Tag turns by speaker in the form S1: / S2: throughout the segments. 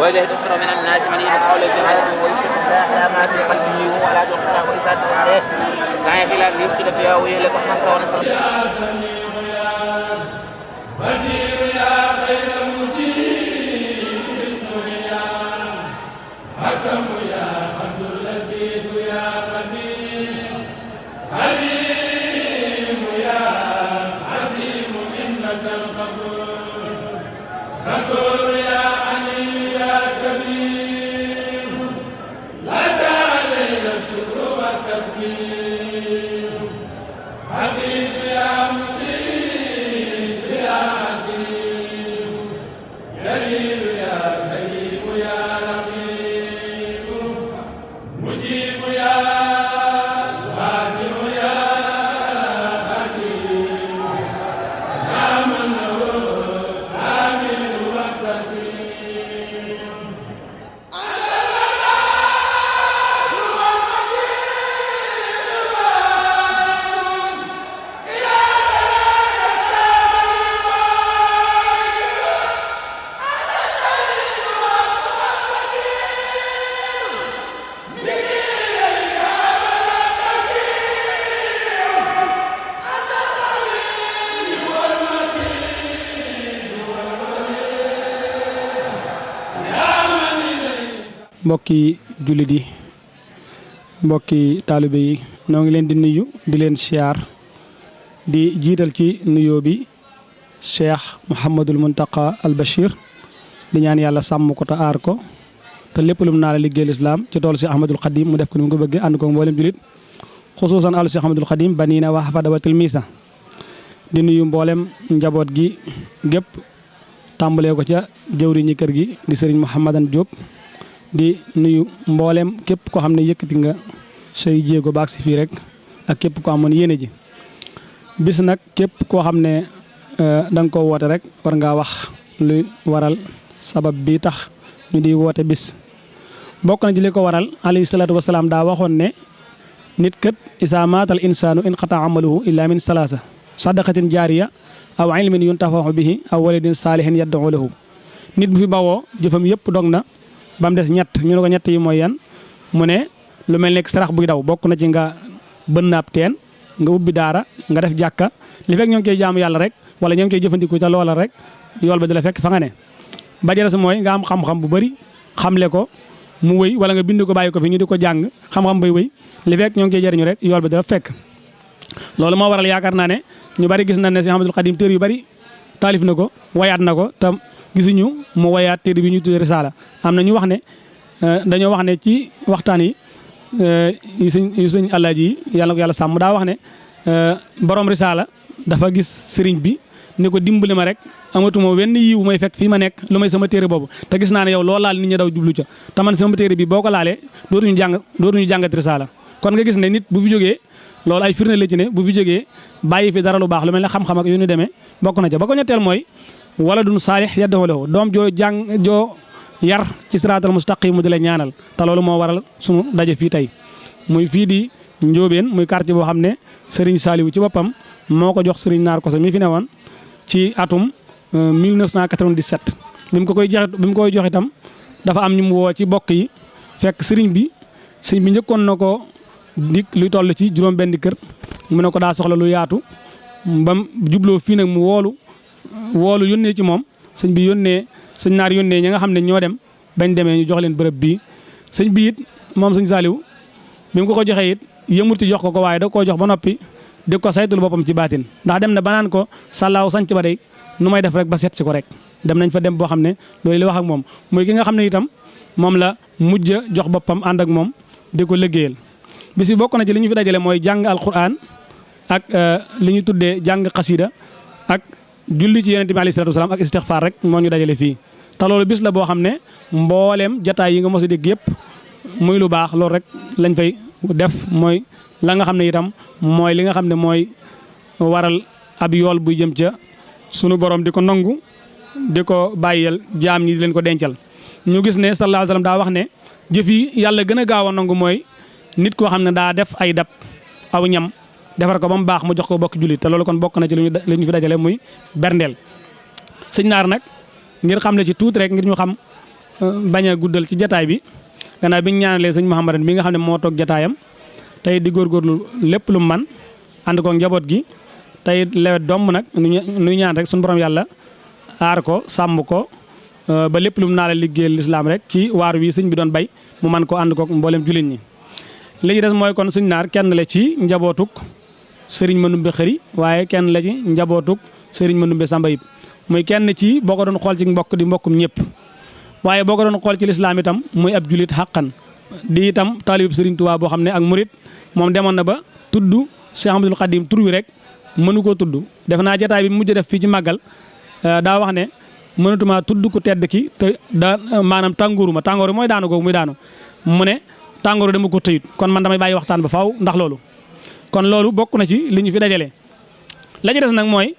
S1: وإليه تحشر من الناس من يدعو لجهاده ويشرك الله على ما في قلبه ولا تخشى وإذا توليه سعي في الأرض يفسد فيها ويهلك حتى ونصر يا سميع يا بصير يا خير مجيب يا حكم يا عبد اللطيف يا قدير حليم يا عزيم إنك الغفور شكور يا كبير لك علي الشكر والتكبير حفيظ يا مجيب يا عزيز جليل يا كريم يا رقيب مجيب يا واسع يا حكيم يا من له آمين والتكبير
S2: mbokki jullit yi mbokki taalibe yi noo ngi leen di nuyu di leen siyaar di jiital ci nuyoo bi Cheikh Mouhamadul Muntaqa al Bachir di ñaan yàlla sàmm ko te aar ko te lépp lu mu naa la liggéeyal islaam ci tool si Ahmadul Xadim mu def ko ni mu ko bëggee ànd ko mboolem jullit xusuusan àllu si Ahmadul Xadim baniina wa hafada wa tilmiisa di nuyu mboolem njaboot gi gépp tàmbalee ko ca jëwriñi kër gi di sëriñ Mouhamadan Diop di nuyu mboolem képp koo xam ne yëkkati nga say jéego baag si fii rek ak képp ko amoon yéene ji bis nag képp koo xam ne da nga ko woote rek war ngaa wax lu waral sabab bi tax ñu di woote bis bokk na ci li ko waral alayhi salaatu wasalaam daa waxoon ne nit kat isaa maatal insaanu in xata amaluhu illa min salaasa sadaqatin jaariya aw ilmin yuntafaxu bihi aw waladin saalihin yad'u lahu nit bu fi bawoo jëfam yëpp dog na ba mu des ñett ñu ne ko ñett yi mooy yan mu ne lu mel ne sarax buy daw bokk na ci nga bënn ab teen nga ubbi daara nga def jàkka li fekk ñoo ngi koy jaamu yàlla rek wala ñoo ngi koy jëfandiku ca loola rek yool ba di la fekk fa nga ne ba jëles mooy nga am xam-xam bu bëri xamle ko mu wëy wala nga bind ko bàyyi ko fi ñu di ko jàng xam-xam bay wëy li fekk ñoo ngi koy jëriñu rek yool ba di la fekk loolu moo waral yaakaar naa ne ñu bari gis nañ ne si Ahmadul Xadim téere yu bari taalif na ko wayaat na ko tam gisuñu mu wayaat téere bi ñu tuddee risaala am na ñu wax ne dañoo wax ne ci waxtaan yi yu sëñ Alaaji yi yàlla na ko yàlla sàmm daa wax ne borom risaala dafa gis sëriñ bi ne ko dimbali ma rek amatuma wenn yiw may fekk fii ma nekk lu may sama téere boobu te gis naa ne yow loo laal nit ñi daw jublu ca te man sama téere bi boo ko laalee dootuñu jàngat risaala kon nga gis ne nit bu fi jógee loolu ay firnde la ci ne bu fi jógee bàyyi fi dara lu baax lu mel ne xam-xam ak yu ñu demee bokk na ca ba ko ñetteel mooy wala dun saalix yad'u lahu doom joo yar ci siraatal mustaqim mu di la ñaanal te loolu moo waral sunu daje fii tey muy fii di Njóobeen muy quartier boo xam ne Serigne Saliou ci boppam moo ko jox Serigne Naar Koso mi fi newoon ci atum 1997. bi mu koy jox itam dafa am ñu mu woo ci bokk yi fekk sëriñ bi njëkkoon na ko dik luy toll ci juróom-benn kër mu ne ko daa soxla lu yaatu bam jubloo fii nag mu woolu yónnee ci moom sëñ bi yónnee sëñ Naar yónnee ñi nga xam ne ñoo dem bañ demee ñu jox leen bërëb bii sëñ bi it moom sëñ Saliou bi mu ko joxee it yëmut ci jox ko waaye da koo jox ba noppi di ko saytul boppam ci baatin ndax dem na ba naan ko sàllaaw sanc ba day nu may def rek ba seet si ko rek dem nañ fa dem boo xam ne loolu li wax ak moom muy ki nga xam ne itam moom la mujj jox boppam ànd ak moom di ko liggéeyal bis bi bokk na ci li ñu fi dajale mooy jàng alquran ak li ñu tuddee jàng xasida ak julli ci yonente bi alayhi salaatu wasalaam ak istixfaar rek moo ñu dajale fii te loolu bis la boo xam ne mbooleem jataay yi nga mos a dégg yëpp muy lu baax loolu rek lañ fay def mooy la nga xam ne itam mooy li nga xam ne mooy waral ab yool buy jëm ca sunu borom di ko nangu di ko bàyyeel jaam ñi di leen ko dencal. ñu gis ne sallallahu alayhi wa sallam daa wax ne jëf yi yàlla gën a gaaw a nangu mooy nit koo xam ne daa def ay dab aw ñam defar ko ba mu baax mu jox ko bokk jullit te loolu kon bokk na ci li ñu fi dajale muy berndeel. sëñ Naar nag ngir xam ne ci tuuti rek ngir ñu xam bañ a guddal ci jataay bi gannaaw bi ñu ñaanalee sëñ Mouhamadane bi nga xam ne moo toog jataayam tey di góorgóorlu lépp lu man ànd ko njaboot gi tey lewet doom nag nuy ñaan rek suñu borom yàlla aar ko sàmm ko ba lépp lu mu naa la liggéeyal lislaam rek ci waar wi sëñ bi doon bay mu man ko ànd ko mboolem jullit ñi. li ci des mooy kon sëñ Naar kenn la ci njabootuk sëriñ Manumbe Xëri waaye kenn la ci njabootuk sëriñ Manumbe Samba Yib muy kenn ci boo ko doon xool ci mbokk di mbokkum ñëpp waaye boo ko doon xool ci lislaam itam muy ab julit xàqan di itam taalibib sëriñ Tuubaa boo xam ne ak murit moom demoon na ba tudd Cheikh Ahmadul Xadim tur wi rek mënu koo tudd def naa jataay bi mujj def fii ci màggal daa wax ne mënatuma tudd ku tedd ki te maanaam tàngooruma tàngoor mooy daanu googu muy daanu mu ne tàngooru dama ko tëyut kon man damay bàyyi waxtaan ba faaw ndax loolu kon loolu bokk na ci li ñu fi dajale la ci des nag mooy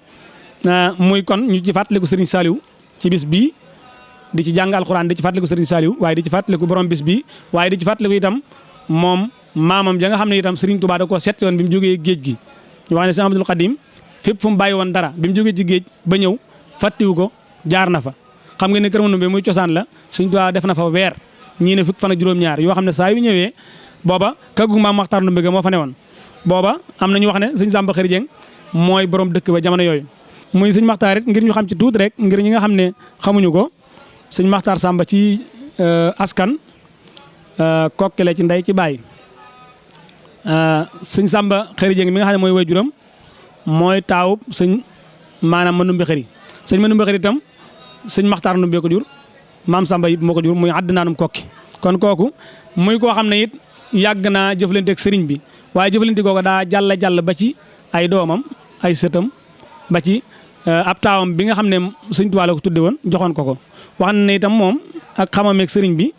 S2: muy kon ñu ci fàttaliku Serigne Saliou ci bis bii di ci jàng alxuraan di ci fàttaliku Serigne Saliou waaye di ci fàttaliku borom bis bii waaye di ci fàttaliku itam moom maamam ja nga xam ne itam Serigne Touba da koo seet woon bi mu jógee géej gi ñu wax ne Cheikh Ahmadul Khadim fépp fu mu bàyyi woon dara bi mu jógee ci géej ba ñëw fàttiwu ko jaar na fa xam nga ne Kër Manumbe muy cosaan la Serigne Touba def na fa weer ñii ne fukk fan ak juróom-ñaar yoo xam ne saa yu ñëwee booba kaggu maam Maxtaar Ndumbe ga moo fa ne woon booba am na ñu wax ne sëñ Samba Xëri Jeng mooy borom dëkk ba jamono yooyu muy sëñ Maxtaar it ngir ñu xam ci tuuti rek ngir ñi nga xam ne xamuñu ko sëñ Maxtaar Samba ci askan kokki la ci ndey ci baay sëñ Samba Xëri Jeng mi nga xam ne mooy waajuram mooy taawub sëñ maanaam Manumbe Xëri sëñ Manumbe Xëri itam sëñ Maxtaar Ndumbe ko jur maam Samba Yib moo ko jur muy àddinaanum kokki kon kooku muy koo xam ne it yàgg naa jëflante ak sëriñ bi waaye jëflante googu daa jàll ba ci ay doomam ay sëtam ba ci ab taawam bi nga xam ne sëñ Tuubaa la ko tudde woon joxoon ko wax na ne itam moom ak xamameeg sëriñ bi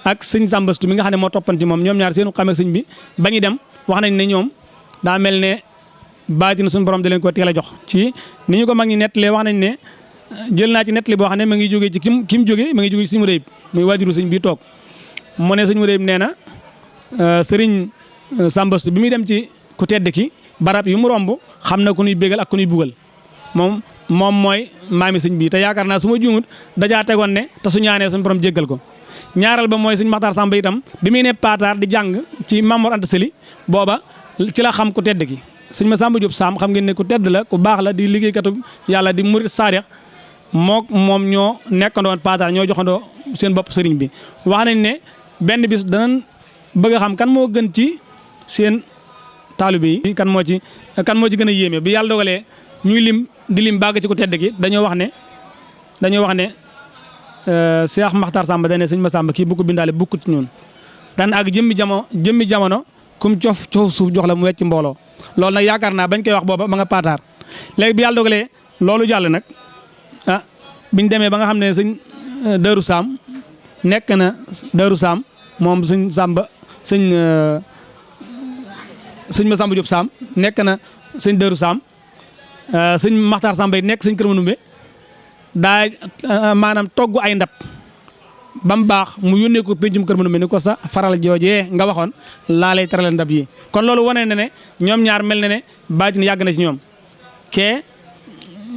S2: ak sëñ Sambastu mi nga xam ne moo toppanti moom ñoom ñaar seenu xameeg sëñ bi ba ñu dem wax nañ ne ñoom daa mel ne baatin suñu borom da leen ko teel a jox ci ni ñu ko mag ñi nettalee wax nañ ne jël naa ci nettali boo xam ne ma ngi jógee ci ki mu jógee ma ngi jógee ci sëñ Mudayib muy waajuru sëñ bi toog mu ne sëñ Mudayib nee na sëriñ Sambastu bi muy dem ci ku tedd ki barab yu mu romb xam na ku ñuy bégal ak ku ñuy bugal moom mooy maami sëñ bi te yaakaar naa su ma juumut dajaa tegoon ne te su ñaanee suñu borom jéggal ko ñaareel ba mooy sëñ Maxtaar Samba itam bi muy ne paataar di jàng ci Mamoor Anta Sali booba ci la xam ku tedd ki sëñ ma Samba Diop Sam xam ngeen ne ku tedd la ku baax la di liggéeykatu yàlla di murit saadix moom ñoo nekkandoon paataar ñoo joxandoo seen bopp sëriñ bi wax nañ ne benn bis danañ bëgg a xam kan moo gën ci seen taalibe yi kan moo ci gën a yéeme bi yàlla dogalee ñuy lim di lim bàgg ci ku tedd ki dañoo wax ne Cheikh Maxtaar Samba dane sëñ ma Samba kii bu ko bindaale bukk ci ñun daan ak jëmmi jamono kum cof suuf jox la mu wecc mbooloo loolu nag yaakaar naa bañ koy wax booba ma nga paataar léegi bi yàlla dogalee loolu jàll nag biñ demee ba nga xam ne sëñ Daaru Saam nekk na Daaru Saam moom sëñ Samba sëñ ma Samba Diop Saam nekk na sëñ Daaru Saam sëñ Maxtaar Samba yi nekk sëñ Kër Manumbe daa maanaam togg ay ndab ba mu baax mu yónnee ko péncum kër Mandumbe ni ko sa faral joojee nga waxoon laa lay terale ndab yi kon loolu wane na ne ñoom ñaar mel na ne baatin yàgg na ci ñoom kee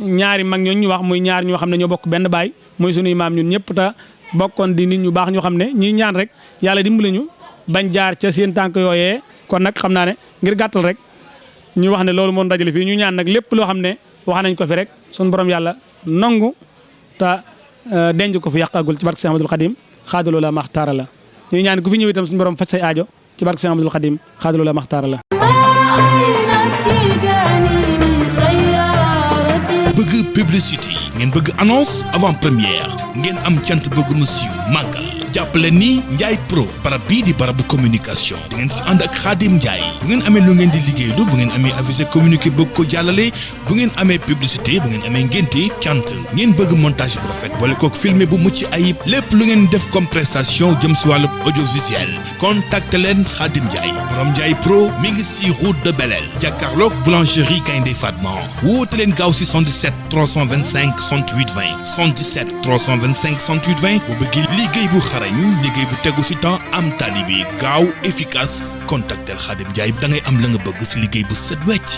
S2: ñaari mag ñooñu ñu wax muy ñaar ñoo xam ne ñoo bokk benn baay muy sunuy maam ñun ñëpp te bokkoon di nit ñu baax ñoo xam ne ñuy ñaan rek yàlla dimbali ñu bañ jaar ca seen tànk yooyee kon nag xam naa ne ngir gàttal rek ñu wax ne loolu moo dajale fii ñu ñaan nag lépp loo xam ne wax nañ ko fi rek sunu borom yàlla nangu te denc ko fi yàq agul ci barke Seex Ahmadul Xadim xaadaloo la maxtaara la ñu ñaan ku fi ñëw itam suñu borom faj say aajo ci barke Seex Ahmadul Xadim xaadaloo la maxtaara la.
S3: bëgg publicité ngeen bëgg annonce avant première ngeen am cant bëgg mu siiw màggal jàppale ni Ndiaye Pro barab bii di barabu communication di ngeen si ànd ak Khadim Ndiaye bu ngeen amee lu ngeen di liggéeylu bu ngeen amee avisé communiqué bëgg ko jàllale bu ngeen amee publicité bu ngeen amee ngénte cant ngeen bëgg montage bu rafet boole kook filmé bu mucc ayib lépp lu ngeen def comme prestation jëm si wàllu audiovisuel contacte leen Khadim Ndiaye borom Ndiaye Pro mi ngi si route de Belel jàkkaarloog boulangerie Gaynde Fatma woote leen gaaw si 77 325 68 20 77 325 68 20 bu bëggee liggéey bu liggéey bu tegu fi temps am tali bi gaaw efficace contactel Khadim Ndiaye da ngay am la nga bëgg si liggéey bu set wecc